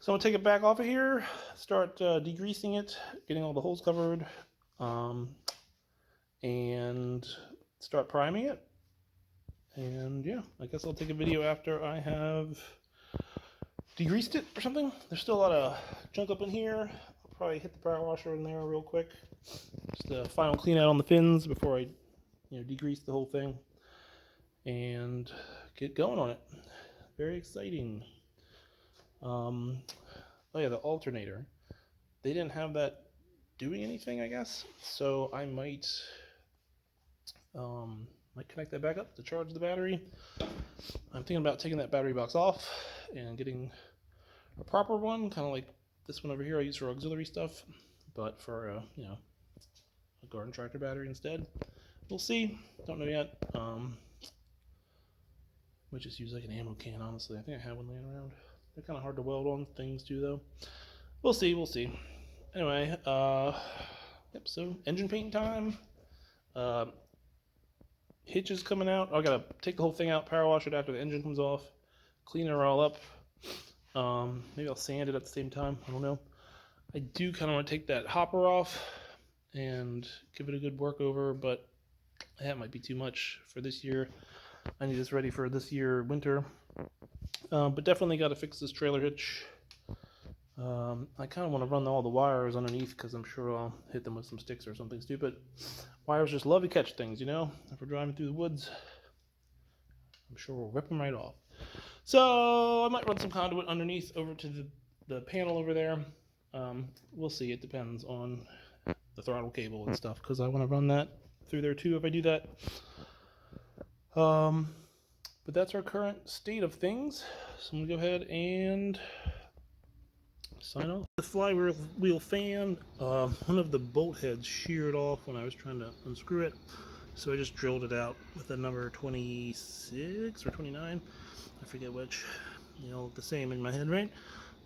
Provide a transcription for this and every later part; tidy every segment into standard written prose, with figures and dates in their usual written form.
So I'm gonna take it back off of here, start degreasing it, getting all the holes covered, and start priming it. And yeah, I guess I'll take a video after I have degreased it or something. There's still a lot of junk up in here. I'll probably hit the power washer in there real quick. Just a final clean out on the fins before I, degrease the whole thing and get going on it. Very exciting. Oh yeah, the alternator. They didn't have that doing anything, I guess. So I might connect that back up to charge the battery. I'm thinking about taking that battery box off and getting a proper one, kind of like this one over here I use for auxiliary stuff, but for a garden tractor battery instead. We'll see. Don't know yet. Might just use like an ammo can, honestly. I think I have one laying around. They're kind of hard to weld on things too, though. We'll see. We'll see. Anyway, yep. So engine paint time. Hitches coming out. I gotta take the whole thing out, power wash it after the engine comes off, clean it all up. Maybe I'll sand it at the same time. I don't know. I do kind of want to take that hopper off and give it a good work over, but that might be too much for this year. I need this ready for this year winter. But definitely got to fix this trailer hitch. I kind of want to run all the wires underneath because I'm sure I'll hit them with some sticks or something stupid. Wires just love to catch things, if we're driving through the woods. I'm sure we'll rip them right off. So I might run some conduit underneath over to the panel over there. We'll see. It depends on the throttle cable and stuff because I want to run that through there too if I do that. But that's our current state of things. So I'm going to go ahead and sign off. The flywheel fan, one of the bolt heads sheared off when I was trying to unscrew it. So I just drilled it out with a number 26 or 29. I forget which. They all look the same in my head, right?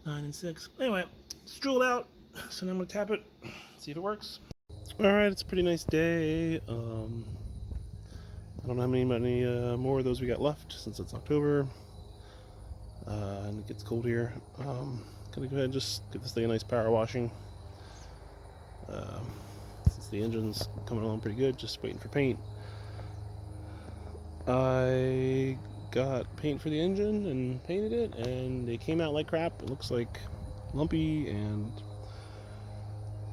9 and 6. Anyway, it's drilled out. So now I'm going to tap it, see if it works. Alright, it's a pretty nice day. I don't know how many more of those we got left since it's October. And it gets cold here. Gonna go ahead and just give this thing a nice power washing. Since the engine's coming along pretty good, just waiting for paint. I got paint for the engine and painted it, and it came out like crap. It looks like lumpy and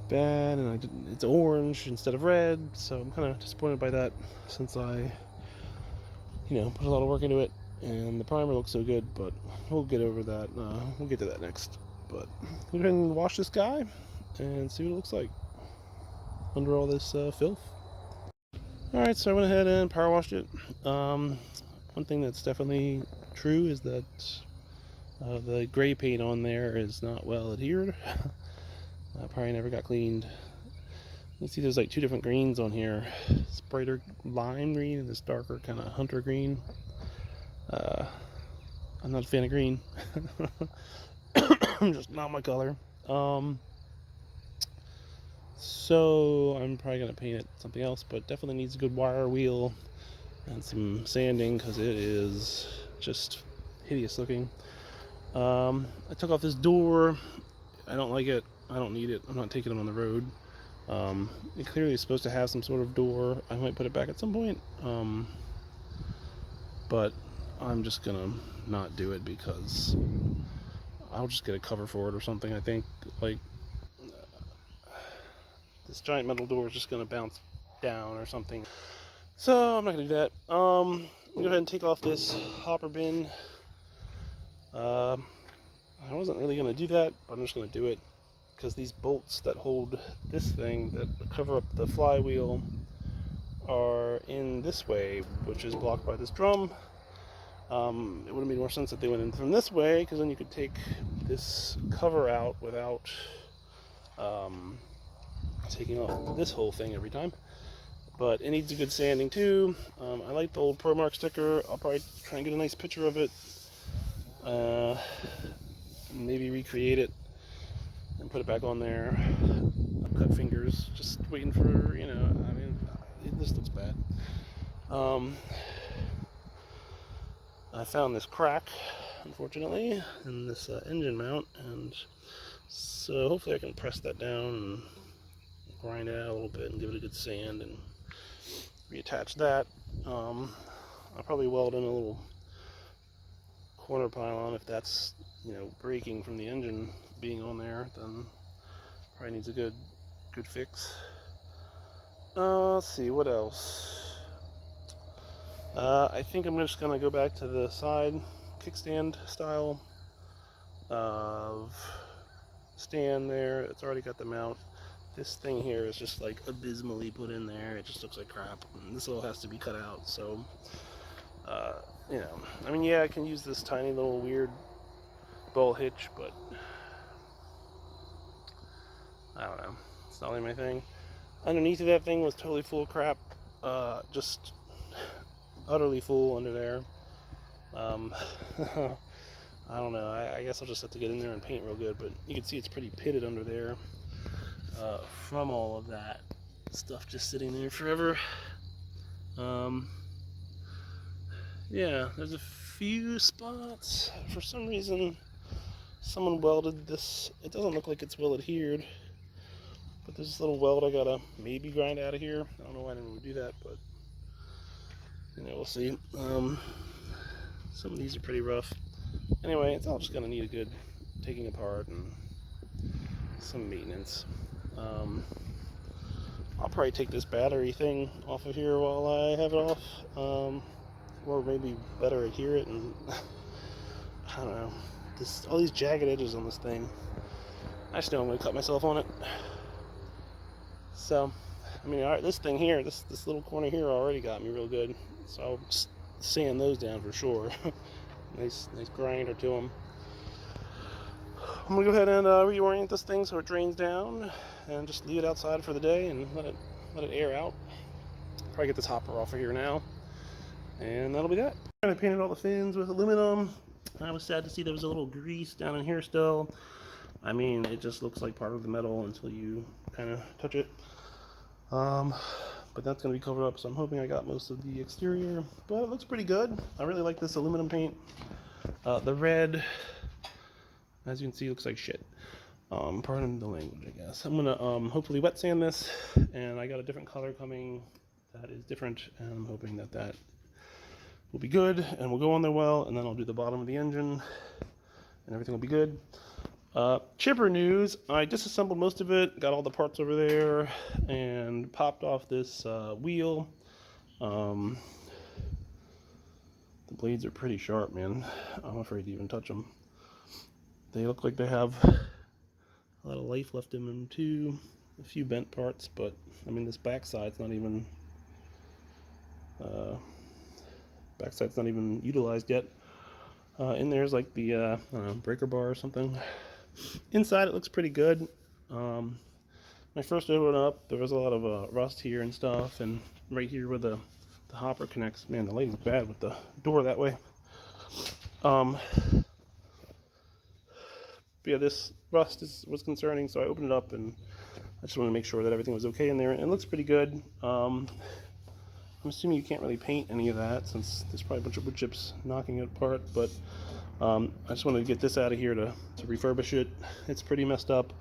bad, and it's orange instead of red, so I'm kind of disappointed by that since I put a lot of work into it, and the primer looks so good, but we'll get over that. We'll get to that next. But we're going to wash this guy and see what it looks like under all this filth. Alright, so I went ahead and power washed it. One thing that's definitely true is that the gray paint on there is not well adhered. Probably never got cleaned. You can see there's like two different greens on here. This brighter lime green and this darker kind of hunter green. I'm not a fan of green. Just not my color. So I'm probably going to paint it something else, but definitely needs a good wire wheel and some sanding because it is just hideous looking. I took off this door. I don't like it. I don't need it. I'm not taking it on the road. It clearly is supposed to have some sort of door. I might put it back at some point. But I'm just gonna not do it because I'll just get a cover for it or something. I think like this giant metal door is just gonna bounce down or something. So I'm not gonna do that. I'll go ahead and take off this hopper bin. I wasn't really gonna do that, but I'm just gonna do it because these bolts that hold this thing that cover up the flywheel are in this way, which is blocked by this drum. It would have made more sense if they went in from this way, because then you could take this cover out without taking off this whole thing every time. But it needs a good sanding too. I like the old Promark sticker. I'll probably try and get a nice picture of it. Maybe recreate it and put it back on there. I've cut fingers, just waiting for, it just looks bad. I found this crack unfortunately, in this engine mount, and so hopefully I can press that down and grind it out a little bit and give it a good sand and reattach that. I'll probably weld in a little corner pylon if that's, you know, breaking from the engine being on there, then probably needs a good fix. Let's see, what else? I think I'm just going to go back to the side kickstand style of stand there. It's already got the mount. This thing here is just like abysmally put in there. It just looks like crap. And this all has to be cut out, so you know, I mean, yeah, I can use this tiny little weird ball hitch, but I don't know. It's not really my thing. Underneath of that thing was totally full of crap. Just utterly full under there. I don't know. I guess I'll just have to get in there and paint real good, but you can see it's pretty pitted under there from all of that stuff just sitting there forever. Yeah, there's a few spots. For some reason, someone welded this. It doesn't look like it's well adhered, but there's this little weld I gotta maybe grind out of here. I don't know why I didn't do that, but you know, we'll see. Some of these are pretty rough. Anyway, it's all just gonna need a good taking apart and some maintenance. I'll probably take this battery thing off of here while I have it off, or maybe better adhere it, and I don't know. All these jagged edges on this thing. I just know I'm gonna cut myself on it. So, I mean, this thing here, this little corner here already got me real good. So I'll sand those down for sure. nice grinder to them. I'm gonna go ahead and reorient this thing so it drains down, and just leave it outside for the day and let it air out. Probably get this hopper off of here now, and that'll be that. I painted all the fins with aluminum. I was sad to see there was a little grease down in here still. I mean, it just looks like part of the metal until you kind of touch it. But that's going to be covered up, so I'm hoping I got most of the exterior. But it looks pretty good. I really like this aluminum paint. The red, as you can see, looks like shit. Pardon the language, I guess. I'm going to hopefully wet sand this, and I got a different color coming that is different, and I'm hoping that will be good and will go on there well, and then I'll do the bottom of the engine, and everything will be good. Chipper news, I disassembled most of it, got all the parts over there, and popped off this wheel. The blades are pretty sharp, man. I'm afraid to even touch them. They look like they have a lot of life left in them too. A few bent parts, but I mean, this backside's not even utilized yet. In there's like the I don't know, breaker bar or something. Inside it looks pretty good. When I first opened it up, there was a lot of rust here and stuff, and right here where the hopper connects, man, the lighting's bad with the door that way. But yeah, this rust was concerning, so I opened it up, and I just wanted to make sure that everything was okay in there, and it looks pretty good. I'm assuming you can't really paint any of that since there's probably a bunch of wood chips knocking it apart, but I just wanted to get this out of here to refurbish it. It's pretty messed up,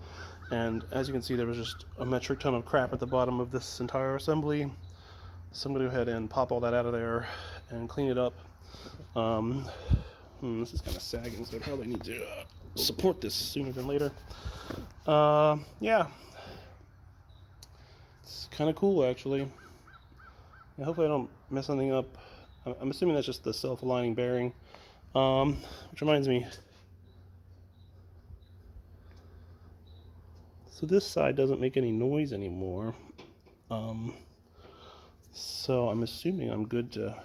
and as you can see, there was just a metric ton of crap at the bottom of this entire assembly. So I'm going to go ahead and pop all that out of there and clean it up. This is kind of sagging, so I probably need to support this sooner than later. Yeah, it's kind of cool actually. I hope I don't mess anything up. I'm assuming that's just the self-aligning bearing. Which reminds me, so this side doesn't make any noise anymore. So I'm assuming I'm good to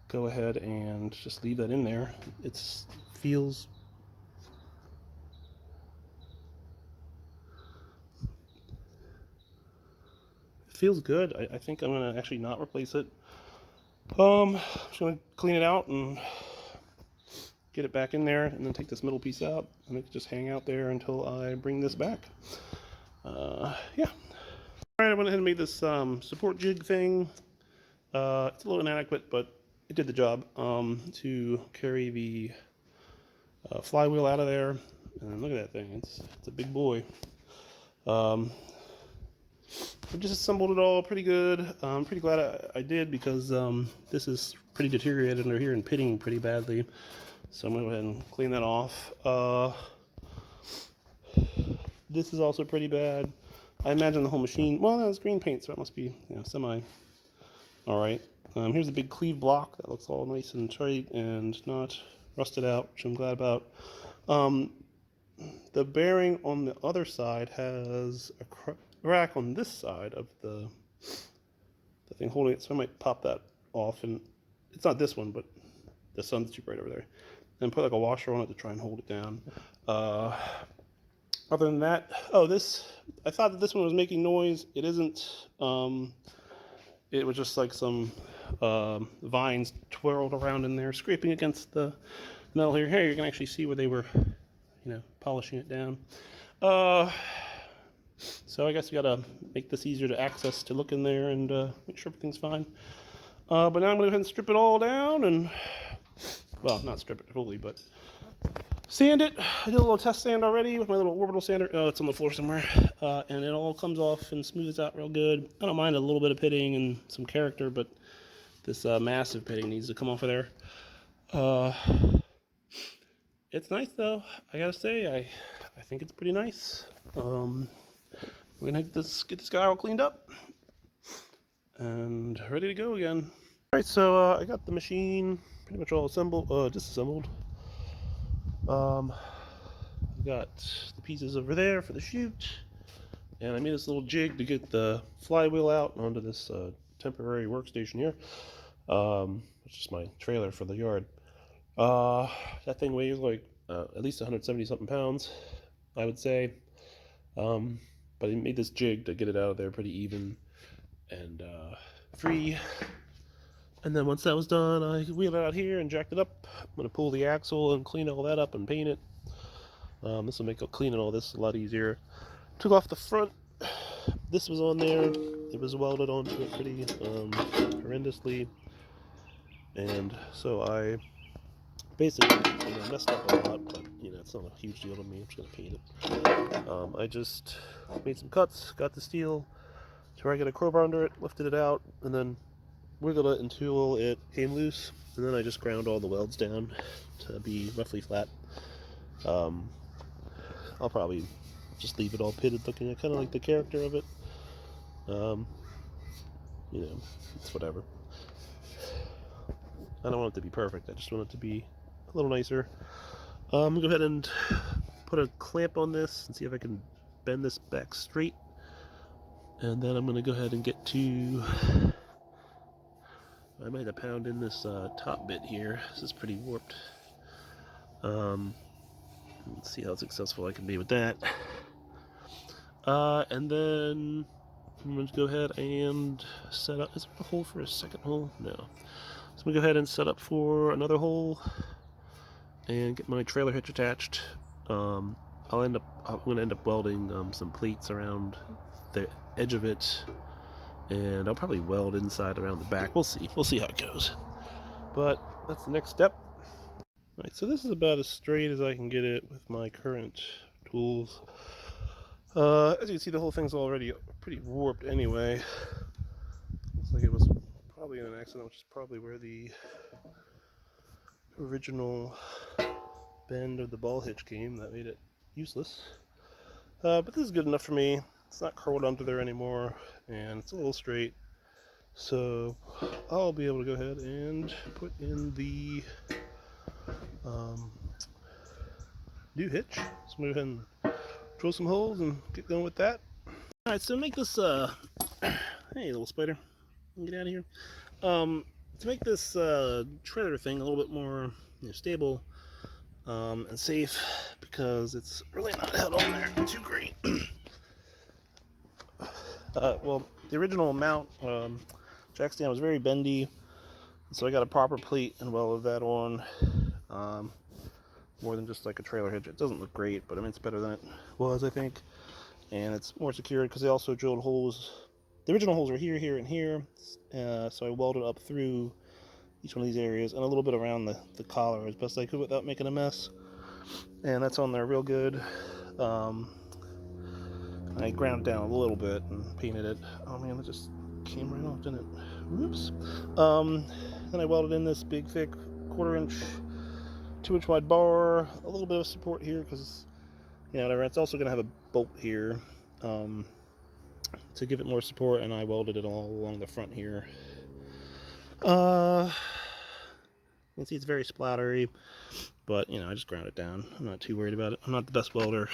go ahead and just leave that in there. It feels good. I think I'm gonna actually not replace it. I'm just gonna clean it out and get it back in there, and then take this middle piece out, and it can just hang out there until I bring this back. Yeah. Alright, I went ahead and made this support jig thing. It's a little inadequate, but it did the job to carry the flywheel out of there. And look at that thing, it's a big boy. I just assembled it all pretty good. I'm pretty glad I did, because this is pretty deteriorated under here and pitting pretty badly. So I'm going to go ahead and clean that off. This is also pretty bad. I imagine the whole machine, well, that's green paint, so it must be, you know, semi alright. Here's a big cleave block that looks all nice and tight and not rusted out, which I'm glad about. The bearing on the other side has a crack on this side of the thing holding it, so I might pop that off. And it's not this one, but the sun's too bright over there. And put like a washer on it to try and hold it down. Other than that, oh, this, I thought that this one was making noise. It isn't. It was just like some vines twirled around in there, scraping against the metal here. Here you can actually see where they were, you know, polishing it down. So I guess we gotta make this easier to access, to look in there and make sure everything's fine. But now I'm gonna go ahead and strip it all down and, well, not strip it fully, but sand it. I did a little test sand already with my little orbital sander. Oh, it's on the floor somewhere. And it all comes off and smooths out real good. I don't mind a little bit of pitting and some character, but this massive pitting needs to come off of there. It's nice though, I gotta say. I think it's pretty nice. We're gonna get this guy all cleaned up and ready to go again. All right, so I got the machine pretty much all assembled, disassembled. I've got the pieces over there for the chute, and I made this little jig to get the flywheel out onto this temporary workstation here, which is my trailer for the yard. That thing weighs like at least 170 something pounds, I would say. But I made this jig to get it out of there pretty even and free. And then once that was done, I wheeled it out here and jacked it up. I'm going to pull the axle and clean all that up and paint it. This will make cleaning all this a lot easier. Took off the front. This was on there. It was welded onto it pretty horrendously. And so I basically, you know, messed up a lot, but you know, it's not a huge deal to me. I'm just going to paint it. I just made some cuts, got the steel to where I get a crowbar under it, lifted it out, and then wiggled it until it came loose, and then I just ground all the welds down to be roughly flat. I'll probably just leave it all pitted looking. I kind of like the character of it. You know, it's whatever. I don't want it to be perfect, I just want it to be a little nicer. I'm gonna go ahead and put a clamp on this and see if I can bend this back straight. And then I'm gonna go ahead and get to, I might have pounded in this top bit here. This is pretty warped. Let's see how successful I can be with that. And then I'm going to go ahead and set up. Is there a hole for a second hole? No. So I'm going to go ahead and set up for another hole and get my trailer hitch attached. I'm going to end up welding some plates around the edge of it, and I'll probably weld inside around the back. We'll see. We'll see how it goes. But that's the next step. Right, so this is about as straight as I can get it with my current tools. As you can see, the whole thing's already pretty warped anyway. Looks like it was probably in an accident, which is probably where the original bend of the ball hitch came that made it useless. But this is good enough for me. It's not curled under there anymore, and it's a little straight. So I'll be able to go ahead and put in the new hitch. So I'm going to go ahead and drill some holes and get going with that. Alright, so to make this, hey little spider, get out of here. To make this trailer thing a little bit more, you know, stable and safe, because it's really not held on there too great. Well, the original mount jack stand was very bendy, so I got a proper plate and welded that on. More than just like a trailer hitch. It doesn't look great, but I mean it's better than it was, I think, and it's more secured because they also drilled holes. The original holes are here, here, and here, so I welded up through each one of these areas, and a little bit around the collar as best I could without making a mess. And that's on there real good. I ground it down a little bit and painted it. Oh man, that just came right off, didn't it? Whoops. Then I welded in this big, thick 1/4 inch, 2-inch wide bar. A little bit of support here because, you know, whatever. It's also going to have a bolt here to give it more support, and I welded it all along the front here. You can see it's very splattery, but, you know, I just ground it down. I'm not too worried about it. I'm not the best welder.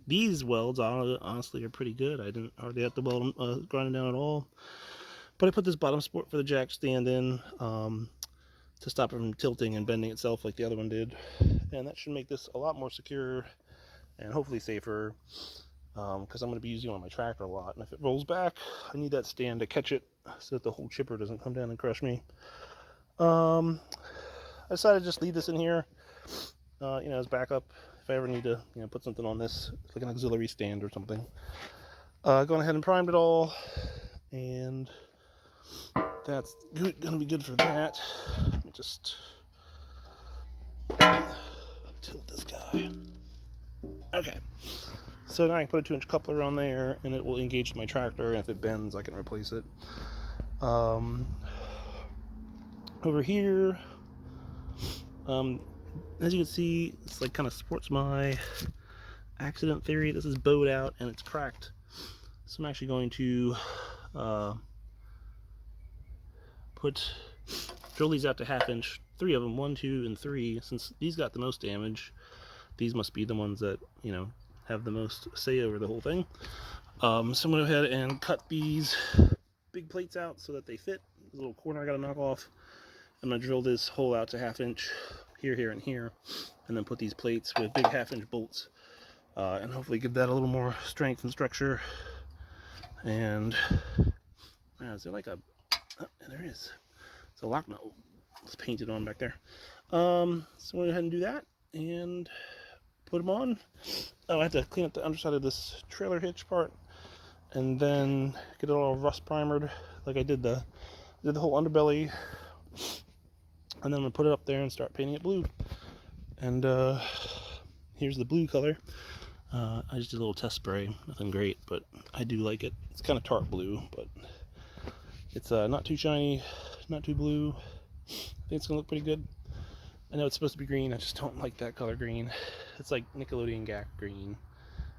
These welds honestly are pretty good. I didn't hardly have to weld them, grind them down at all. But I put this bottom support for the jack stand in to stop it from tilting and bending itself like the other one did. And that should make this a lot more secure and hopefully safer, because I'm going to be using it on my tractor a lot. And if it rolls back, I need that stand to catch it so that the whole chipper doesn't come down and crush me. I decided to just leave this in here, you know, as backup if I ever need to, you know, put something on this, like an auxiliary stand or something. Going ahead and primed it all, and that's gonna be good for that. Let me just tilt this guy. Okay, so now I can put a 2-inch coupler on there, and it will engage my tractor, and if it bends, I can replace it. Over here, as you can see, it's like kind of supports my accident theory. This is bowed out and it's cracked, so I'm actually going to drill these out to 1/2 inch, 3 of them, 1, 2, and 3. Since these got the most damage, these must be the ones that, you know, have the most say over the whole thing. So I'm going to go ahead and cut these big plates out so that they fit. There's a little corner I got to knock off. I'm going to drill this hole out to 1/2 inch here, here, and here, and then put these plates with big 1/2 inch bolts, and hopefully give that a little more strength and structure. And is there like a, oh, there is. It's a lock nut. It's painted on back there. So I'm going to go ahead and do that and put them on. Oh, I have to clean up the underside of this trailer hitch part and then get it all rust primered like I did the whole underbelly. And then I'm going to put it up there and start painting it blue. And here's the blue color. I just did a little test spray. Nothing great, but I do like it. It's kind of tart blue, but it's not too shiny, not too blue. I think it's going to look pretty good. I know it's supposed to be green. I just don't like that color green. It's like Nickelodeon Gak green.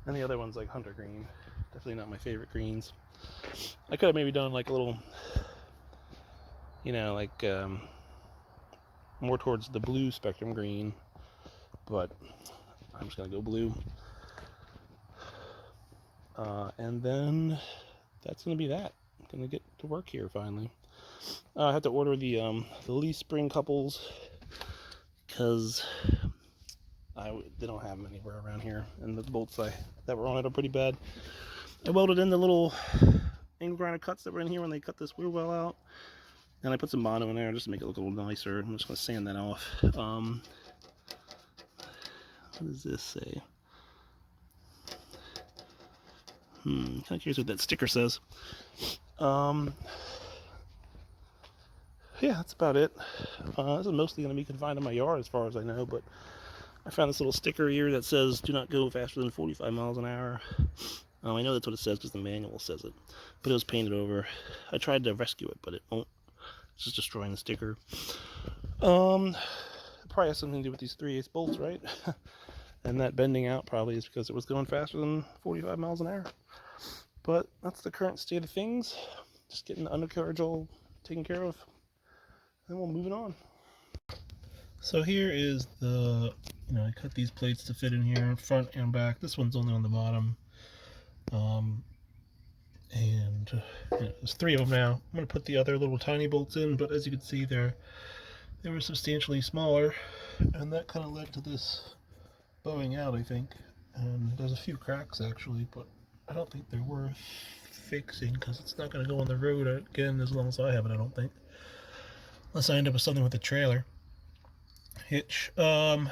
And the other one's like Hunter green. Definitely not my favorite greens. I could have maybe done like a little, you know, like more towards the blue spectrum green, but I'm just gonna go blue. And then that's gonna be that. I'm gonna get to work here finally. I had to order the leaf spring couples because they don't have them anywhere around here, and the bolts that were on it are pretty bad. I welded in the little angle grinder cuts that were in here when they cut this wheel well out, and I put some mono in there just to make it look a little nicer. I'm just going to sand that off. What does this say? Kind of curious what that sticker says. Yeah, that's about it. This is mostly going to be confined to my yard as far as I know, but I found this little sticker here that says do not go faster than 45 miles an hour. I know that's what it says because the manual says it, but it was painted over. I tried to rescue it, but it won't. It's just destroying the sticker. It probably has something to do with these 3/8 bolts, right? And that bending out probably is because it was going faster than 45 miles an hour. But that's the current state of things. Just getting the undercarriage all taken care of, and we'll move it on. So here is the, I cut these plates to fit in here, front and back. This one's only on the bottom. There's 3 of them now. I'm going to put the other little tiny bolts in, but as you can see they were substantially smaller, and that kind of led to this bowing out, I think. And there's a few cracks actually, but I don't think they're worth fixing because it's not going to go on the road again as long as I have it, I don't think. Unless I end up with something with a trailer hitch. I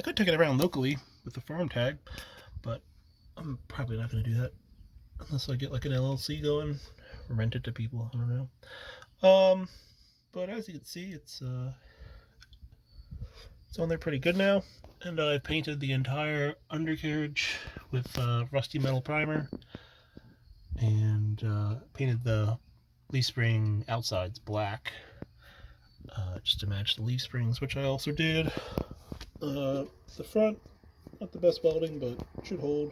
could take it around locally with the farm tag, but I'm probably not going to do that unless I get like an LLC going, rent it to people. I don't know. but as you can see, it's on there pretty good now. And I've painted the entire undercarriage with rusty metal primer, and painted the leaf spring outsides black, just to match the leaf springs, which I also did. The front, not the best welding, but should hold.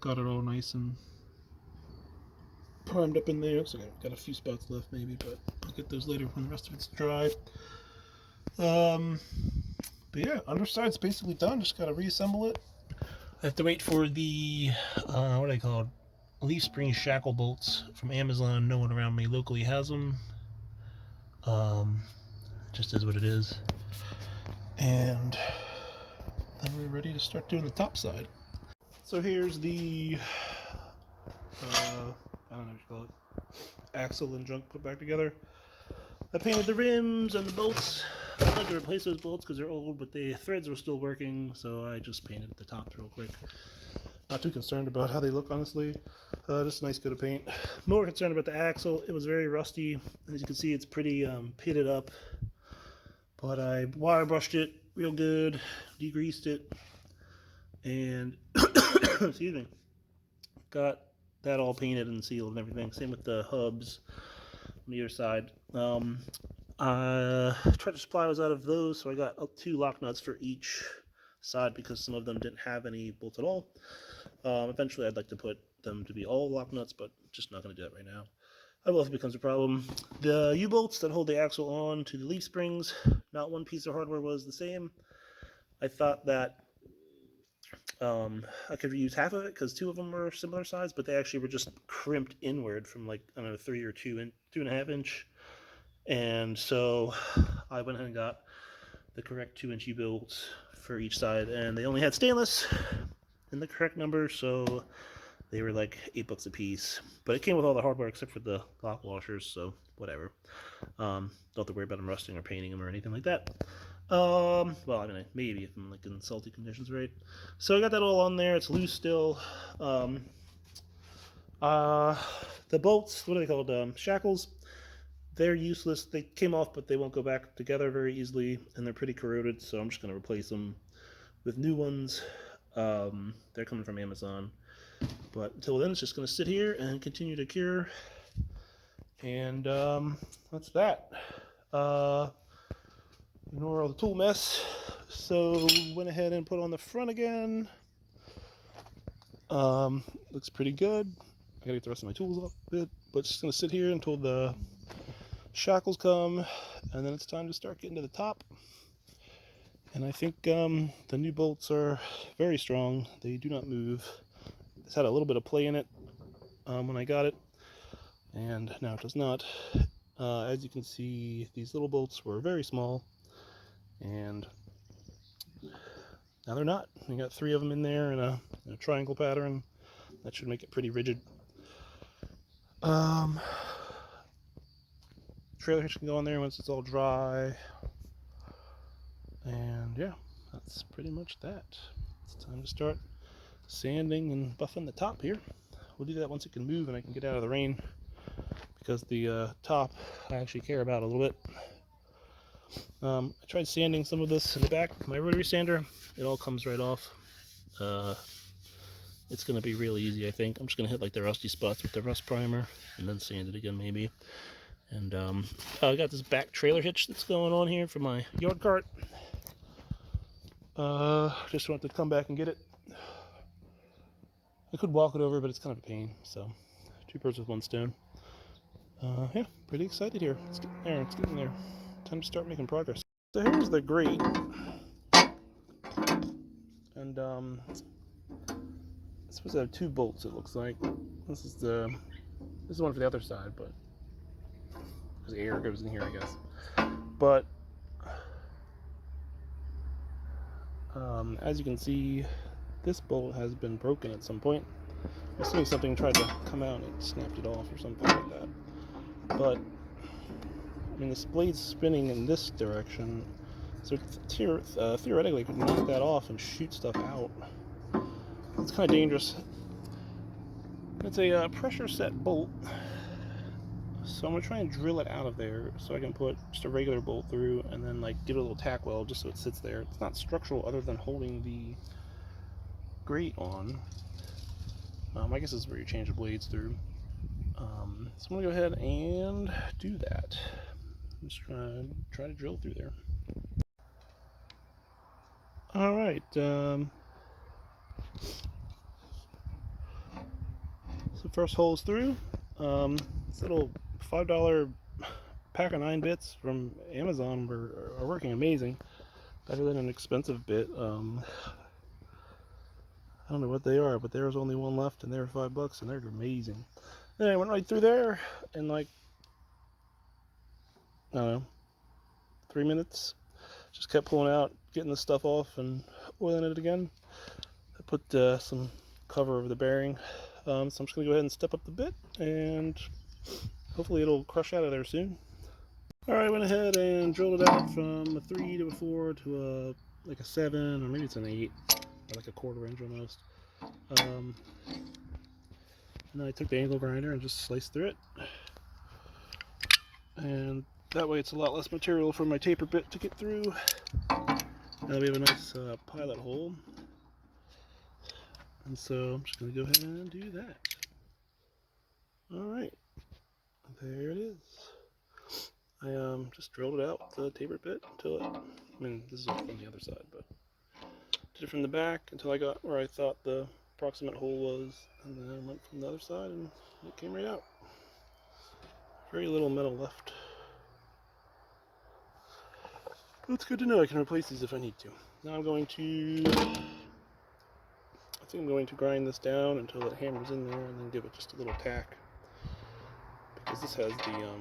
Got it all nice and primed up in there, so I've got a few spots left maybe, but I'll get those later when the rest of it's dry. But yeah, underside's basically done, just gotta reassemble it. I have to wait for the, what do they call it? Leaf spring shackle bolts from Amazon. No one around me locally has them. Just is what it is. And then we're ready to start doing the top side. So here's the, I don't know what you call it, axle and junk put back together. I painted the rims and the bolts. I had to replace those bolts because they're old, but the threads were still working, so I just painted the tops real quick. Not too concerned about how they look, honestly. Just a nice coat of paint. More concerned about the axle. It was very rusty. As you can see, it's pretty pitted up. But I wire brushed it real good, degreased it, and excuse me, got that all painted and sealed and everything. Same with the hubs on the other side. Treacher supply was out of those, so I got 2 lock nuts for each side because some of them didn't have any bolts at all. Eventually I'd like to put them to be all lock nuts, but just not going to do that right now. I will if it becomes a problem. The U-bolts that hold the axle on to the leaf springs, not one piece of hardware was the same. I thought that I could reuse half of it because 2 of them were similar size, but they actually were just crimped inward from like, I don't know, 3 or 2.5 inch. And so I went ahead and got the correct 2-inch U-bolts for each side, and they only had stainless in the correct number, so they were like $8 a piece. But it came with all the hardware except for the lock washers, so whatever. Don't have to worry about them rusting or painting them or anything like that. Well, I mean, maybe if I'm like in salty conditions, right? So I got that all on there. It's loose still. The bolts, what are they called? Shackles. They're useless. They came off, but they won't go back together very easily, and they're pretty corroded, so I'm just going to replace them with new ones. They're coming from Amazon. But until then, it's just going to sit here and continue to cure. And that's that. Ignore all the tool mess. So went ahead and put on the front again. Looks pretty good. I gotta get the rest of my tools off a bit, but it's just gonna sit here until the shackles come, and then it's time to start getting to the top. And I think the new bolts are very strong. They do not move. It's had a little bit of play in it when I got it, and now it does not. As you can see, these little bolts were very small, and now they're not. We got 3 of them in there in a triangle pattern. That should make it pretty rigid. Trailer hitch can go on there once it's all dry. And yeah, that's pretty much that. It's time to start sanding and buffing the top here. We'll do that once it can move and I can get out of the rain, because the top I actually care about a little bit. I tried sanding some of this in the back with my rotary sander. It all comes right off. It's going to be really easy, I think. I'm just going to hit like the rusty spots with the rust primer and then sand it again maybe. And I got this back trailer hitch that's going on here for my yard cart. Just wanted to come back and get it. I could walk it over, but it's kind of a pain, so 2 birds with 1 stone. Yeah, pretty excited here. It's getting there, it's getting there. Time to start making progress. So here's the grate. And it's supposed to have 2 bolts, it looks like. This is the one for the other side, but because air goes in here, I guess. But as you can see, this bolt has been broken at some point. I'm assuming something tried to come out and it snapped it off or something like that. But I mean, this blade's spinning in this direction, so theoretically, I could knock that off and shoot stuff out. It's kind of dangerous. It's a pressure set bolt. So I'm gonna try and drill it out of there so I can put just a regular bolt through and then like give it a little tack weld just so it sits there. It's not structural other than holding the grate on. I guess this is where you change the blades through. So I'm gonna go ahead and do that. I'm just gonna try to drill through there. All right. So first hole's through. This little $5 pack of 9 bits from Amazon are working amazing. Better than an expensive bit. I don't know what they are, but there was only one left, and they were $5, and they're amazing. Then I went right through there in like, I don't know, 3 minutes. Just kept pulling out, getting the stuff off, and oiling it again. I put some cover over the bearing. So I'm just gonna go ahead and step up the bit, and hopefully it'll crush out of there soon. All right, I went ahead and drilled it out from a 3 to a 4 to like a 7, or maybe it's an 8, or like a 1/4 inch almost. And then I took the angle grinder and just sliced through it. And that way it's a lot less material for my taper bit to get through. Now we have a nice pilot hole. And so I'm just going to go ahead and do that. Alright, there it is. I just drilled it out with the taper bit until it, I mean this is from the other side, but did it from the back until I got where I thought the approximate hole was, and then I went from the other side and it came right out. Very little metal left. It's good to know I can replace these if I need to. Now I think I'm going to grind this down until it hammers in there and then give it just a little tack. Because this has the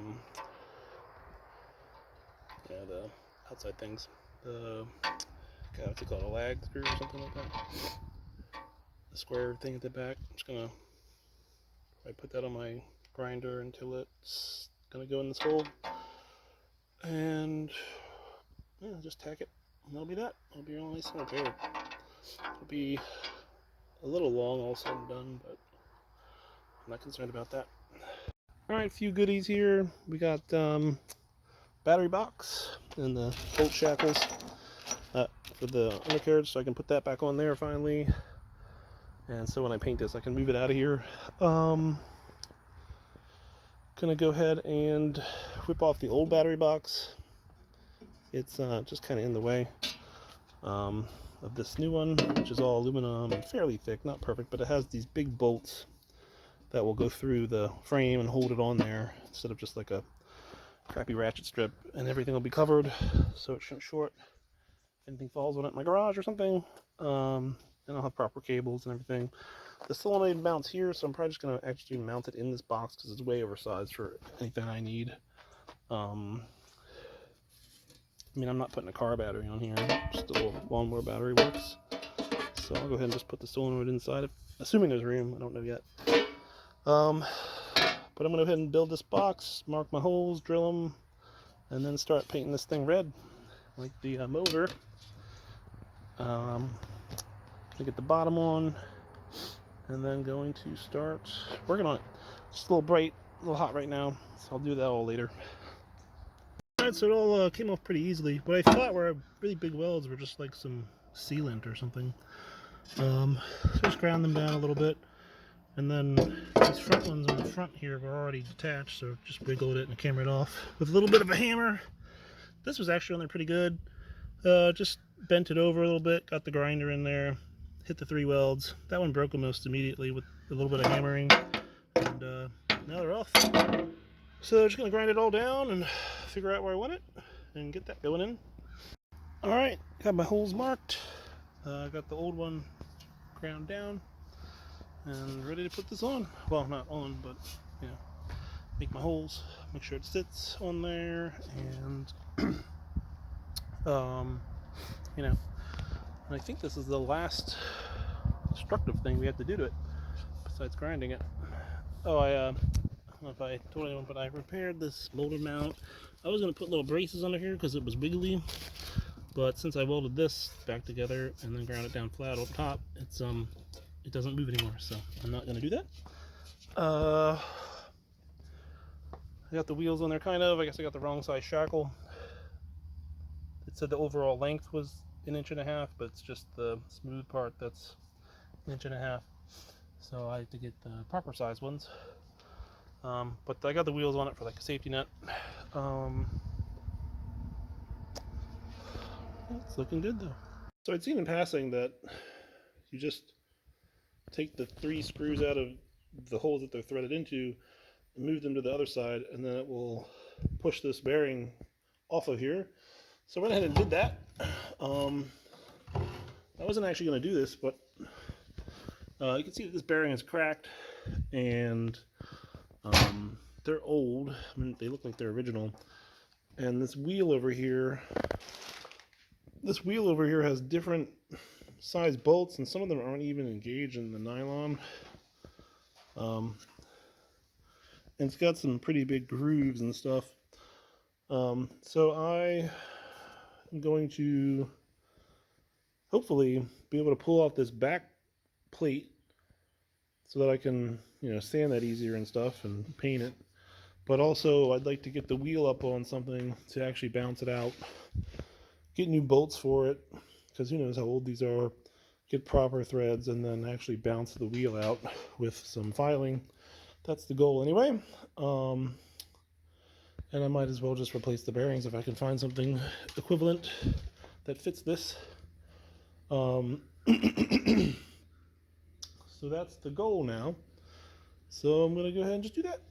outside things. What's it called? A lag screw or something like that? The square thing at the back. I'm just gonna put that on my grinder until it's gonna go in this hole. And yeah, just tack it, and that'll be that. It'll be real nice and repaired. It'll be a little long all said and done, but I'm not concerned about that. Alright, a few goodies here. We got battery box and the bolt shackles for the undercarriage, so I can put that back on there finally. And so when I paint this, I can move it out of here. Gonna go ahead and whip off the old battery box. It's just kind of in the way of this new one, which is all aluminum and fairly thick, not perfect, but it has these big bolts that will go through the frame and hold it on there instead of just like a crappy ratchet strip, and everything will be covered so it shouldn't short if anything falls on it in my garage or something. And I'll have proper cables and everything. The solenoid mounts here, so I'm probably just going to actually mount it in this box because it's way oversized for anything I need. I mean, I'm not putting a car battery on here, just a little lawnmower battery works. So I'll go ahead and just put the solenoid inside it, assuming there's room. I don't know yet. But I'm going to go ahead and build this box, mark my holes, drill them, and then start painting this thing red, like the motor. Gonna get the bottom on, and then going to start working on it. It's a little bright, a little hot right now, so I'll do that all later. Alright, so it all came off pretty easily. What I thought were really big welds were just like some sealant or something. So just ground them down a little bit. And then these front ones on the front here were already detached, so just wiggled it and it came right off with a little bit of a hammer. This was actually on there pretty good. Just bent it over a little bit, got the grinder in there, hit the 3 welds. That one broke almost immediately with a little bit of hammering. And now they're off. So just gonna grind it all down and figure out where I want it and get that going in. Alright, got my holes marked. Got the old one ground down and ready to put this on. Well, not on, but you know, make my holes, make sure it sits on there, and you know, and I think this is the last destructive thing we have to do to it besides grinding it. Oh, I don't know if I told anyone, but I repaired this molded mount. I was going to put little braces under here because it was wiggly, but since I welded this back together and then ground it down flat on top, it doesn't move anymore, so I'm not going to do that. got the wheels on there, kind of. I guess I got the wrong size shackle. It said the overall length was 1.5 inches, but it's just the smooth part that's 1.5 inches. So I had to get the proper size ones. But I got the wheels on it for like a safety net. It's looking good though. So I'd seen in passing that you just take the 3 screws out of the holes that they're threaded into, move them to the other side, and then it will push this bearing off of here. So I went ahead and did that. I wasn't actually going to do this, but you can see that this bearing is cracked, and they're old. I mean, they look like they're original. And this wheel over here has different size bolts, and some of them aren't even engaged in the nylon. And it's got some pretty big grooves and stuff. So I am going to hopefully be able to pull off this back plate so that I can, sand that easier and stuff and paint it. But also I'd like to get the wheel up on something to actually bounce it out. Get new bolts for it, because who knows how old these are. Get proper threads and then actually bounce the wheel out with some filing. That's the goal anyway. And I might as well just replace the bearings if I can find something equivalent that fits this. So that's the goal now. So I'm going to go ahead and just do that.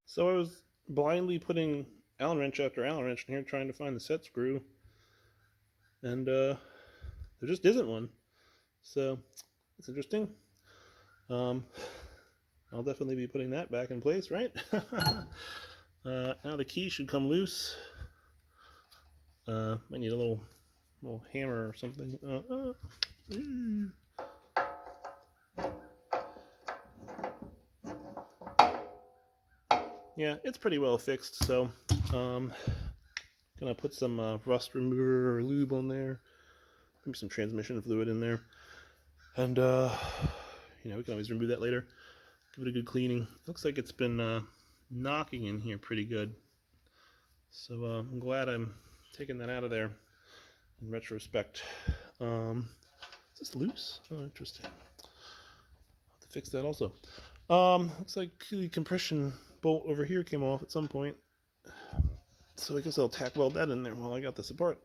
So I was blindly putting Allen wrench after Allen wrench in here trying to find the set screw. And there just isn't one. So it's interesting. I'll definitely be putting that back in place, right? Now the key should come loose. Might need a little hammer or something. Yeah, it's pretty well fixed, so gonna put some rust remover or lube on there, maybe some transmission fluid in there, and we can always remove that later. Give it a good cleaning. Looks like it's been knocking in here pretty good, so I'm glad I'm taking that out of there in retrospect. Is this loose? Oh, interesting. I'll have to fix that also. Looks like the compression bolt over here came off at some point, so I guess I'll tack weld that in there while I got this apart.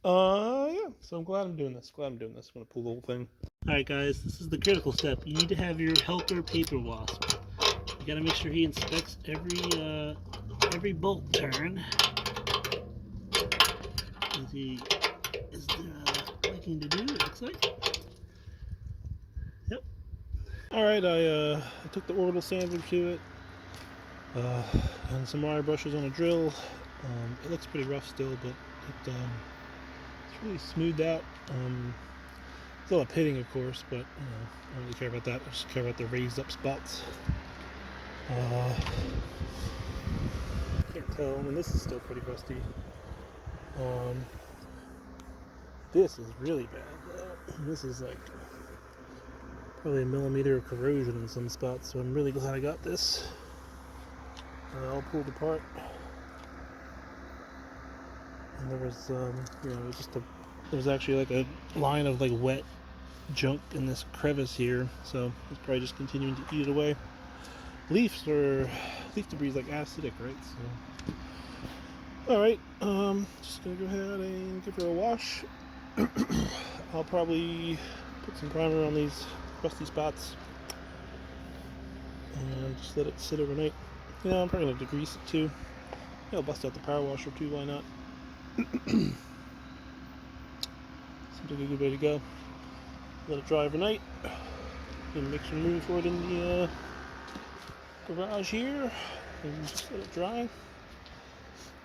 Yeah, so I'm glad I'm doing this. I'm gonna pull the whole thing. Alright guys, this is the critical step. You need to have your helper paper wasp. You gotta make sure he inspects every bolt turn, as he is liking to do, it looks like. Yep. Alright, I took the orbital sander to it, and some wire brushes on a drill. It looks pretty rough still, but it's really smoothed out. Still a pitting, of course, but I don't really care about that. I just care about the raised up spots. Can't tell. I mean, this is still pretty rusty. This is really bad though. This is like probably 1 millimeter of corrosion in some spots, so I'm really glad I got this. All pulled apart. And there was, there was actually like a line of like wet junk in this crevice here, so it's probably just continuing to eat it away. Leaf debris is like acidic, right? So, all right, just gonna go ahead and give her a wash. I'll probably put some primer on these rusty spots and just let it sit overnight. I'm probably gonna degrease it too. I'll bust out the power washer too. Why not? Seems like a good way to go. Let it dry overnight. Gonna make some room for it in the garage here, and just let it dry.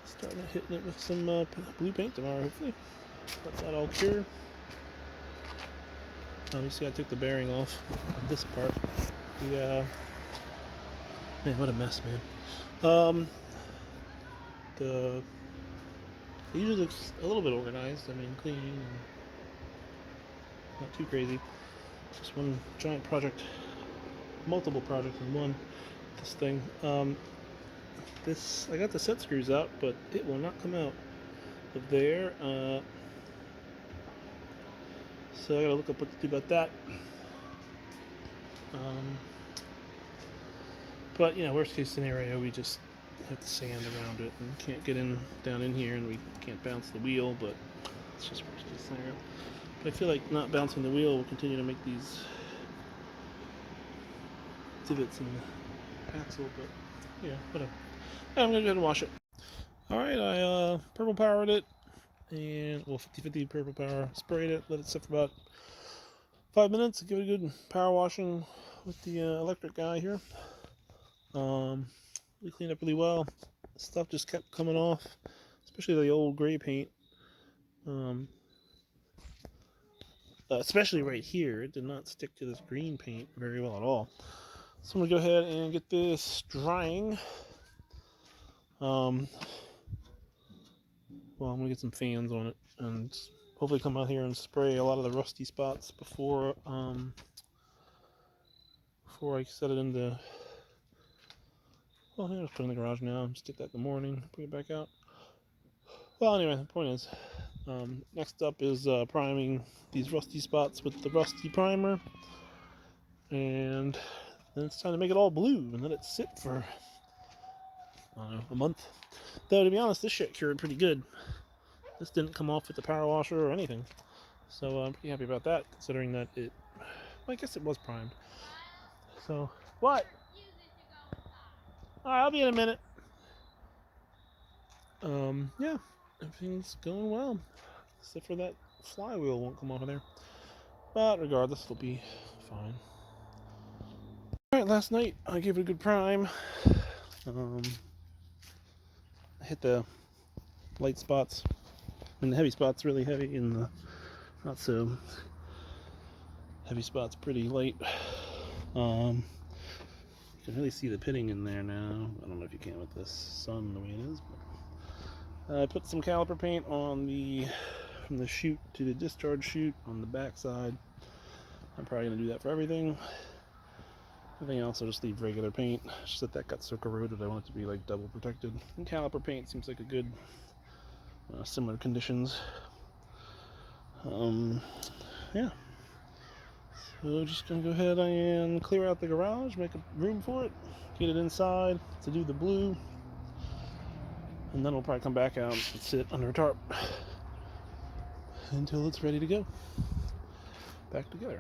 Starting hitting it with some blue paint tomorrow, hopefully. Let that all cure. You see I took the bearing off of this part. Man, what a mess, man. It usually looks a little bit organized. I mean, clean and not too crazy. Just one giant project, multiple projects in one. This thing. this, I got the set screws out, but it will not come out of there. So I gotta look up what to do about that. But you know, worst case scenario, we just have to sand around it and can't get down in here, and we can't bounce the wheel. But it's just worst case scenario. But I feel like not bouncing the wheel will continue to make these divots in the axle. But yeah, whatever. I'm gonna go ahead and wash it. All right, I purple powered it, and well, 50/50 purple power. Sprayed it, let it sit for about 5 minutes. Give it a good power washing with the electric guy here. We cleaned up really well. Stuff just kept coming off, especially the old gray paint. Especially right here, it did not stick to this green paint very well at all. So I'm gonna go ahead and get this drying. Well, I'm gonna get some fans on it and hopefully come out here and spray a lot of the rusty spots before I set it into. Well, I'm just put it in the garage now. Stick that in the morning. Bring it back out. Well, anyway, the point is, next up is priming these rusty spots with the rusty primer, and then it's time to make it all blue and let it sit for, I don't know, a month. Though to be honest, this shit cured pretty good. This didn't come off with the power washer or anything, so I'm pretty happy about that, considering that it, well, I guess it was primed. So what? All right, I'll be in a minute. Yeah, everything's going well, except for that flywheel won't come off of there. But regardless, it'll be fine. Alright, last night I gave it a good prime. I hit the light spots, and the heavy spots really heavy, and the not so heavy spots pretty light. You can really see the pitting in there now. I don't know if you can with this sun the way it is, but I put some caliper paint on from the chute to the discharge chute on the back side. I'm probably going to do that for everything. Everything else I'll just leave regular paint. It's just that got so corroded I want it to be like double protected. And caliper paint seems like a good similar conditions. Yeah. So just gonna go ahead and clear out the garage, make a room for it, get it inside to do the blue, and then we'll probably come back out and sit under a tarp until it's ready to go back together.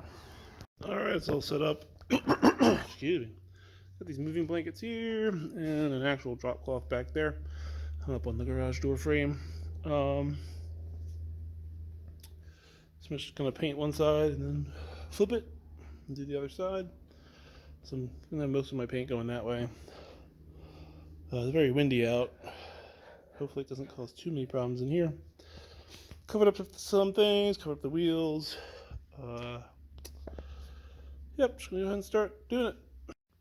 All right, it's all set up. Excuse me. Got these moving blankets here and an actual drop cloth back there, hung up on the garage door frame. So I'm just gonna paint one side and then flip it and do the other side. So I'm gonna have most of my paint going that way. It's very windy out. Hopefully it doesn't cause too many problems in here. Covered up some things, covered up the wheels. Yep, just gonna go ahead and start doing it.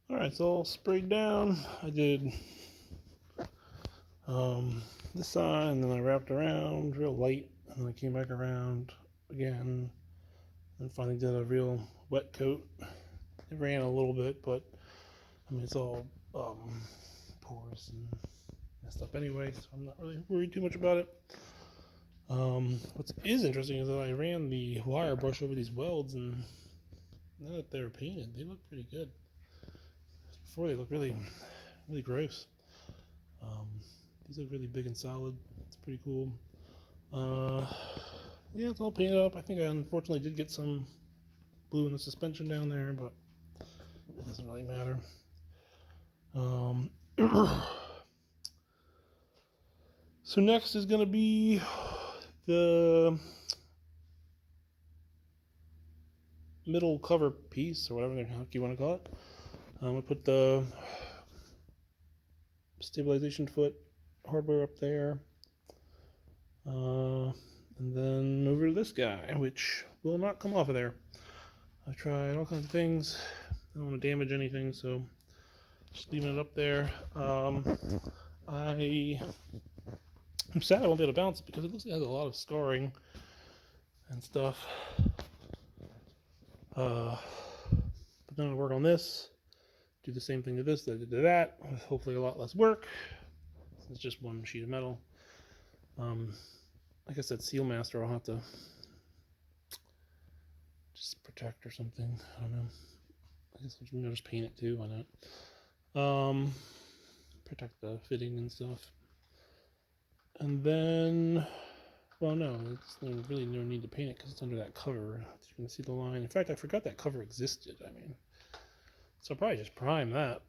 Alright, it's all sprayed down. I did this side, and then I wrapped around real light, and then I came back around again, and finally did a real wet coat. It ran a little bit, but I mean, it's all porous and messed up anyway, so I'm not really worried too much about it. What is interesting is that I ran the wire brush over these welds, and now that they're painted, they look pretty good. Before they look really, really gross. These look really big and solid. It's pretty cool. Yeah, it's all painted up. I think I unfortunately did get some blue in the suspension down there, but it doesn't really matter. So next is going to be the middle cover piece, or whatever the heck you want to call it. I'm going to put the stabilization foot hardware up there. And then over to this guy, which will not come off of there. I've tried all kinds of things. I don't want to damage anything, so just leaving it up there. I'm sad I won't be able to bounce it because it looks like it has a lot of scarring and stuff. But then I'll work on this, do the same thing to this that I did to that, with hopefully a lot less work. It's just one sheet of metal. Like I said, Seal Master I'll have to just protect or something. I don't know. I guess I'll just paint it too. Why not? Protect the fitting and stuff. And then, well, no, there's really no need to paint it because it's under that cover. You can see the line. In fact, I forgot that cover existed. I mean, so I'll probably just prime that.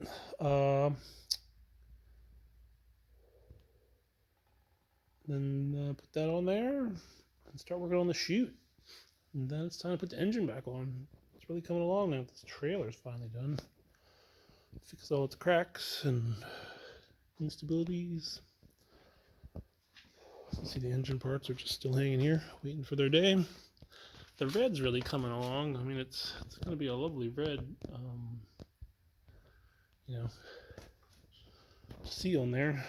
Then put that on there and start working on the chute. And then it's time to put the engine back on. It's really coming along now. This trailer's finally done. Fixed all its cracks and instabilities. You see the engine parts are just still hanging here, waiting for their day. The red's really coming along. I mean, it's going to be a lovely red, you know, seal in there.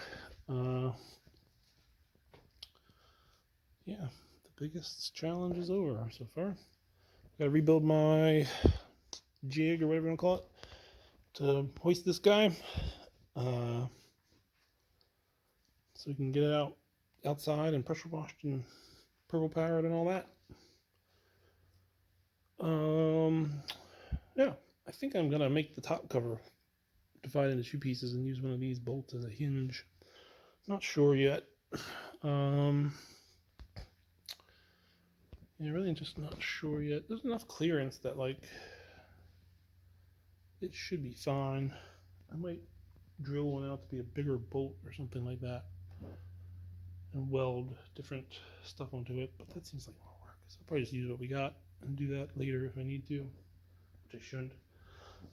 Yeah, the biggest challenge is over so far. Got to rebuild my jig or whatever you want to call it to hoist this guy, so we can get it outside and pressure washed and purple powered and all that. Yeah, I think I'm gonna make the top cover divide into 2 pieces and use one of these bolts as a hinge. Not sure yet. Yeah, really just not sure yet. There's enough clearance that like it should be fine. I might drill one out to be a bigger bolt or something like that and weld different stuff onto it, but that seems like more work. So I'll probably just use what we got and do that later if I need to, which I shouldn't,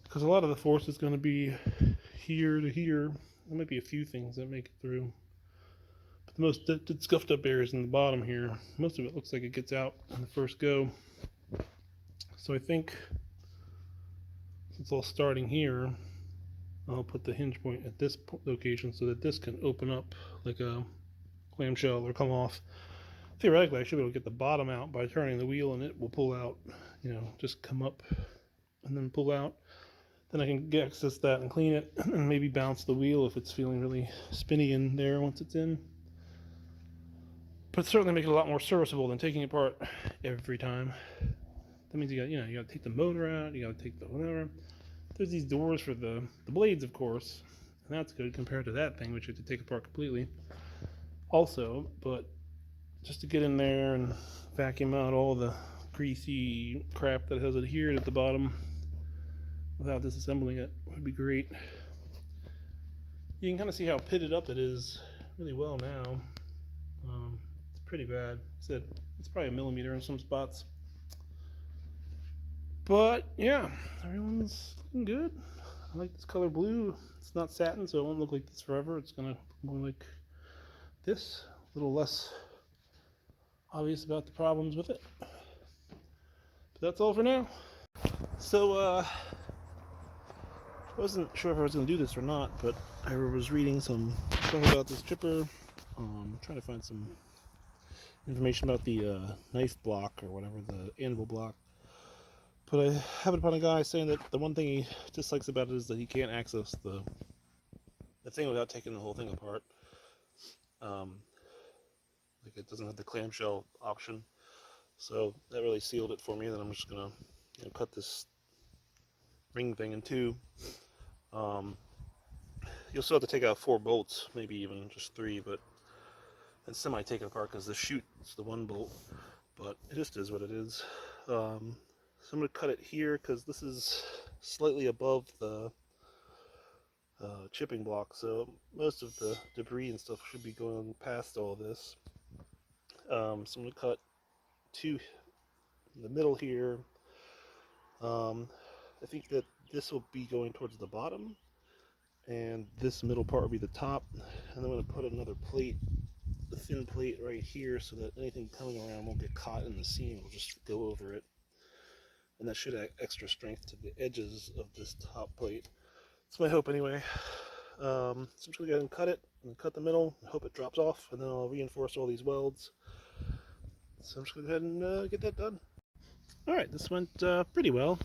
because a lot of the force is going to be here to here. There might be a few things that make it through, but the most scuffed up areas in the bottom here, most of it looks like it gets out on the first go. So I think it's all starting here. I'll put the hinge point at this location so that this can open up like a clamshell or come off. Theoretically, I should be able to get the bottom out by turning the wheel and it will pull out, you know, just come up and then pull out. Then I can access that and clean it and maybe bounce the wheel if it's feeling really spinny in there once it's in. But certainly make it a lot more serviceable than taking it apart every time. That means you got to take the motor out, you got to take the whatever. There's these doors for the blades, of course, and that's good compared to that thing, which you have to take apart completely. Also, but just to get in there and vacuum out all the greasy crap that has adhered at the bottom without disassembling it would be great. You can kind of see how pitted up it is really well now. It's pretty bad. It's probably 1 millimeter in some spots. But yeah, everyone's looking good. I like this color blue. It's not satin, so it won't look like this forever. It's gonna look more like this, a little less obvious about the problems with it. But that's all for now. So I wasn't sure if I was gonna do this or not, but I was reading something about this chipper. Trying to find some information about the knife block or whatever, the anvil block. But I happened upon a guy saying that the one thing he dislikes about it is that he can't access the thing without taking the whole thing apart. Like it doesn't have the clamshell option. So that really sealed it for me. Then I'm just gonna cut this ring thing in 2. You'll still have to take out 4 bolts, maybe even just 3, but and semi take it apart because the chute is the 1 bolt. But it just is what it is. So I'm going to cut it here because this is slightly above the chipping block, so most of the debris and stuff should be going past all of this. So I'm going to cut 2 in the middle here. I think that this will be going towards the bottom, and this middle part will be the top, and then I'm going to put another plate, the thin plate right here, so that anything coming around won't get caught in the seam. We'll just go over it. And that should add extra strength to the edges of this top plate. That's my hope anyway. So I'm just going to go ahead and cut it, and cut the middle, and hope it drops off, and then I'll reinforce all these welds. So I'm just going to go ahead and get that done. Alright, this went pretty well.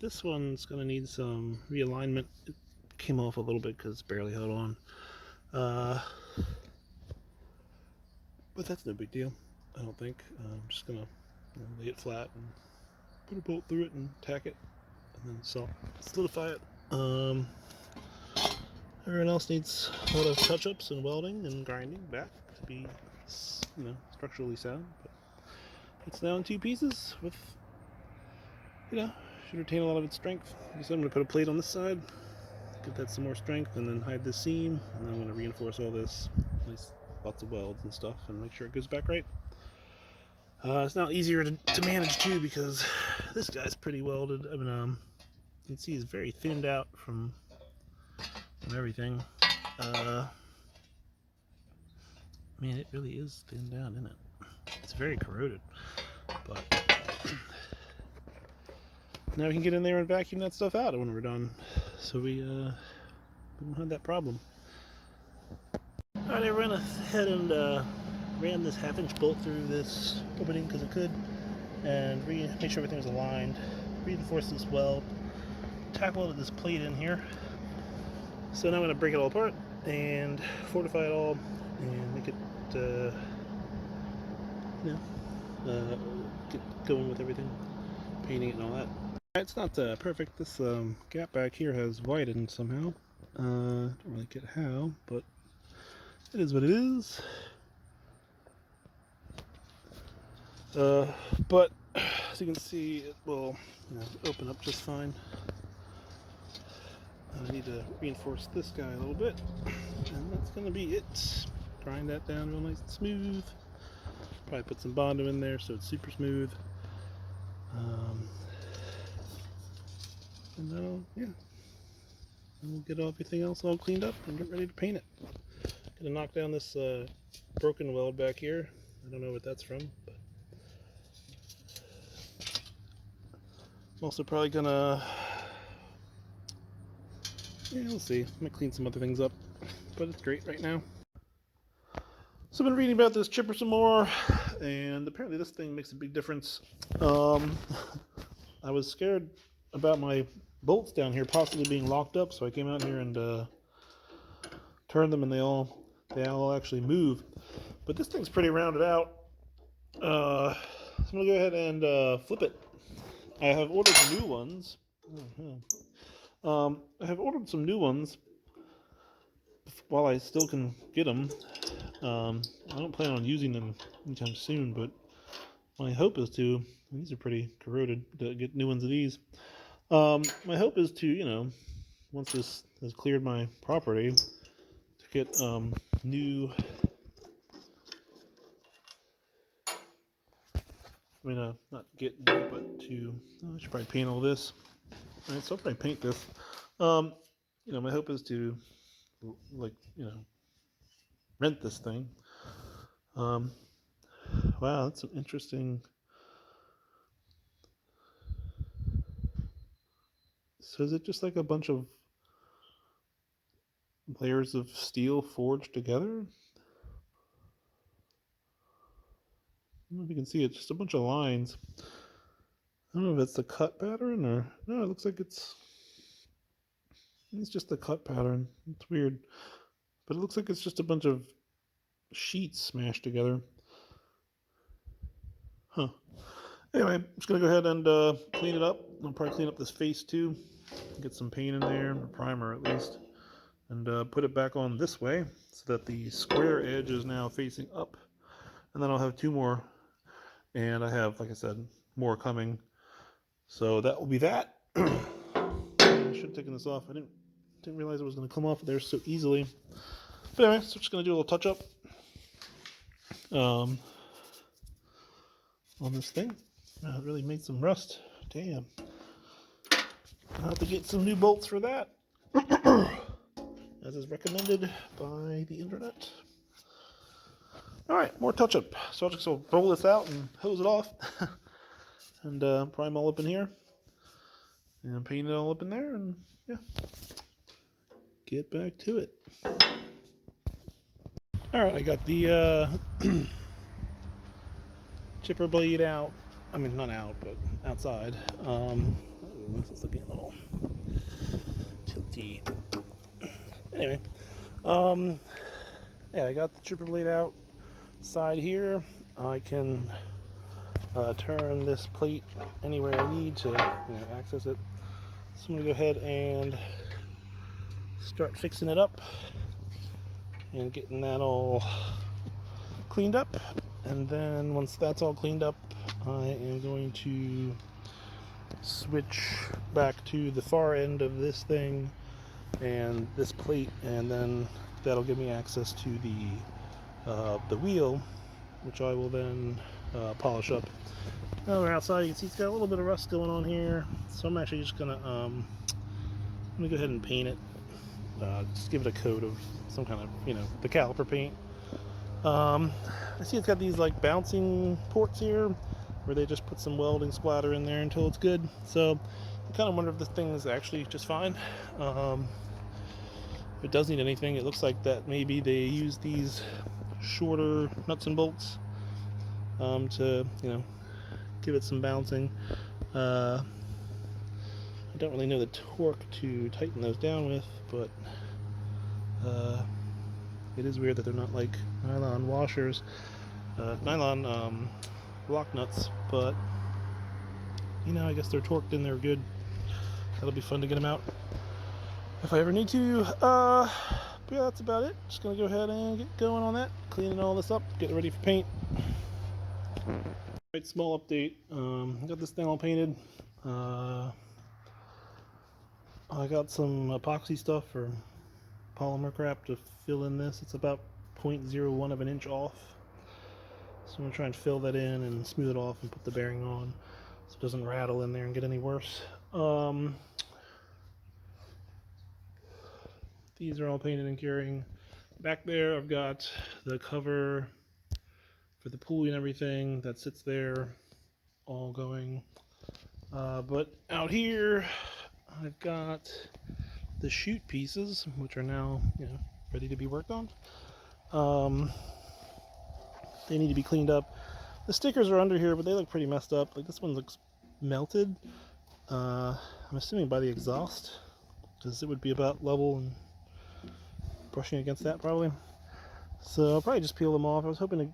This one's going to need some realignment. came off a little bit because it's barely held on. But that's no big deal, I don't think. I'm just gonna lay it flat and put a bolt through it and tack it, and then solidify it. Everyone else needs a lot of touch-ups and welding and grinding back to be, structurally sound. But it's now in 2 pieces with, should retain a lot of its strength. Like I said, I'm going to put a plate on this side, give that some more strength, and then hide this seam, and then I'm going to reinforce all this, lots of welds and stuff, and make sure it goes back right. It's now easier to manage too, because this guy's pretty welded. I mean, you can see he's very thinned out from everything. Man, it really is thinned out, isn't it? It's very corroded, but now we can get in there and vacuum that stuff out when we're done, so we don't have that problem. Alright, I ran ahead and ran this 1/2-inch bolt through this opening because it could, and make sure everything was aligned, reinforce this weld, tack welded this plate in here. So now I'm going to break it all apart and fortify it all and make it get going with everything, painting it and all that. It's not perfect. This gap back here has widened somehow. Don't really get how, but it is what it is. But as you can see, it will open up just fine. I need to reinforce this guy a little bit, and that's going to be it. Grind that down real nice and smooth. Probably put some Bondo in there so it's super smooth. And then we'll get everything else all cleaned up and get ready to paint it. Gonna knock down this broken weld back here. I don't know what that's from, but I'm also probably gonna, we'll see. I might clean some other things up, but it's great right now. So I've been reading about this chipper some more, and apparently this thing makes a big difference. I was scared about my bolts down here possibly being locked up, so I came out here and turned them, and they all actually move. But this thing's pretty rounded out. So I'm gonna go ahead and flip it. I have ordered new ones. I have ordered some new ones while I still can get them. I don't plan on using them anytime soon, but my hope is to, and these are pretty corroded, to get new ones of these. My hope is to, once this has cleared my property, to get new, not get new, but I should probably paint all this. Alright, so I'll probably paint this. My hope is to, rent this thing. Wow, that's some interesting. So is it just like a bunch of layers of steel forged together? I don't know if you can see it, just a bunch of lines. I don't know if it's the cut pattern or no, it looks like it's just the cut pattern. It's weird. But it looks like it's just a bunch of sheets smashed together. Huh. Anyway, I'm just gonna go ahead and clean it up. I'll probably clean up this face too. Get some paint in there, or primer at least. And put it back on this way so that the square edge is now facing up. And then I'll have 2 more. And I have, like I said, more coming. So that will be that. I should have taken this off. I didn't realize it was going to come off there so easily. But anyway, so I'm just going to do a little touch up on this thing. It really made some rust. Damn. I'll have to get some new bolts for that. As is recommended by the internet. Alright, more touch up. So I'll just roll this out and hose it off. And prime all up in here. And paint it all up in there, and get back to it. Alright, I got the chipper blade out. I mean, not out, but outside. It's looking a little tilty. Anyway, yeah, I got the chipper blade out side here. I can turn this plate anywhere I need to access it. So I'm going to go ahead and start fixing it up and getting that all cleaned up. And then once that's all cleaned up, I am going to switch back to the far end of this thing and this plate, and then that'll give me access to the wheel, which I will then polish up. Now we're outside, you can see it's got a little bit of rust going on here, so I'm actually just gonna go ahead and paint it. Just give it a coat of some kind of, the caliper paint. I see it's got these like bouncing ports here where they just put some welding splatter in there until it's good. So I kind of wonder if this thing is actually just fine. If it does need anything, it looks like that maybe they use these shorter nuts and bolts to give it some bouncing. I don't really know the torque to tighten those down with, but it is weird that they're not like nylon washers, nylon block nuts, but I guess they're torqued and they're good. That'll be fun to get them out if I ever need to. But yeah, that's about it. Just gonna go ahead and get going on that, cleaning all this up, get ready for paint. Right, small update. Got this thing all painted. I got some epoxy stuff or polymer crap to fill in this. It's about 0.01 of an inch off. So I'm going to try and fill that in and smooth it off and put the bearing on so it doesn't rattle in there and get any worse. These are all painted and curing. Back there I've got the cover for the pulley and everything that sits there all going. But out here I've got the chute pieces, which are now ready to be worked on. They need to be cleaned up. The stickers are under here, but they look pretty messed up. Like this one looks melted. I'm assuming by the exhaust, because it would be about level and brushing against that probably. So I'll probably just peel them off. I was hoping to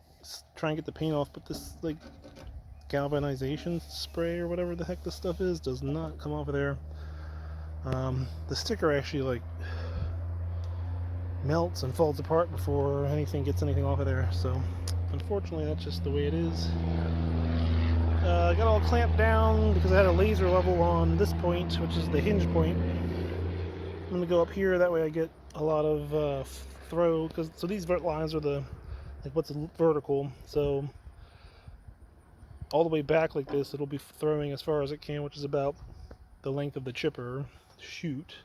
try and get the paint off, but this like galvanization spray or whatever the heck this stuff is does not come off of there. The sticker actually like melts and falls apart before anything gets anything off of there, so unfortunately that's just the way it is. I got all clamped down because I had a laser level on this point, which is the hinge point. I'm going to go up here, that way I get a lot of throw, so these vert lines are the what's vertical, so all the way back like this it'll be throwing as far as it can, which is about the length of the chipper chute.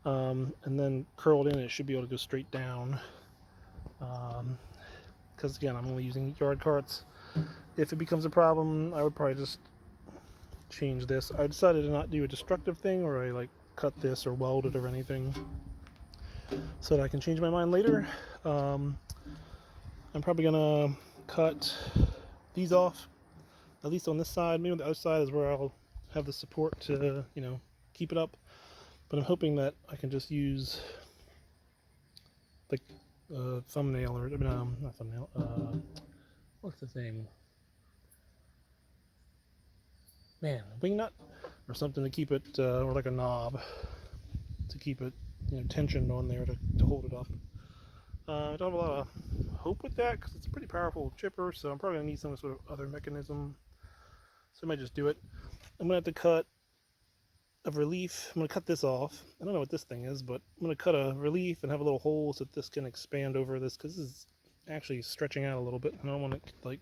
And then curled in, it should be able to go straight down. Because again, I'm only using yard carts. If it becomes a problem, I would probably just change this. I decided to not do a destructive thing, or I like cut this or weld it or anything, so that I can change my mind later. I'm probably gonna cut these off, at least on this side. Maybe on the other side is where I'll have the support to keep it up. But I'm hoping that I can just use like thumbnail, or not thumbnail. What's the thing? Man, wing nut or something to keep it, or like a knob to keep it, tensioned on there to hold it up. I don't have a lot of hope with that because it's a pretty powerful chipper, so I'm probably gonna need some sort of other mechanism. So I might just do it. I'm gonna have to cut a relief. I'm going to cut this off. I don't know what this thing is, but I'm going to cut a relief and have a little hole so that this can expand over this, because this is actually stretching out a little bit. I don't want it like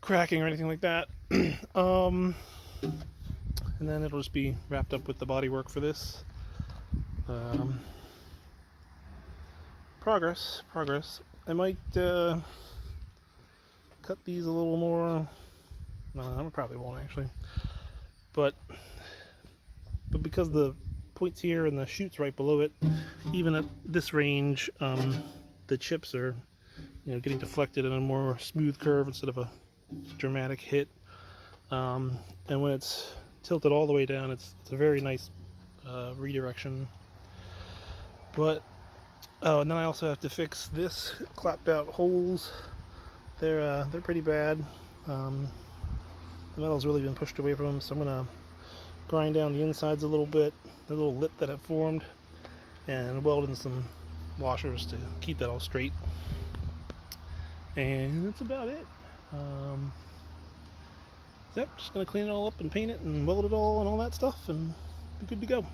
cracking or anything like that. And then it'll just be wrapped up with the body work for this. Progress. I might cut these a little more. No, I probably won't actually. But because the point's here and the chute's right below it, even at this range, the chips are, getting deflected in a more smooth curve instead of a dramatic hit. And when it's tilted all the way down, it's a very nice redirection. But oh, and then I also have to fix this clapped out holes. They're pretty bad. The metal's really been pushed away from them, so I'm gonna grind down the insides a little bit, the little lip that it formed, and weld in some washers to keep that all straight. And that's about it. Yep, just gonna clean it all up and paint it and weld it all and all that stuff, and be good to go.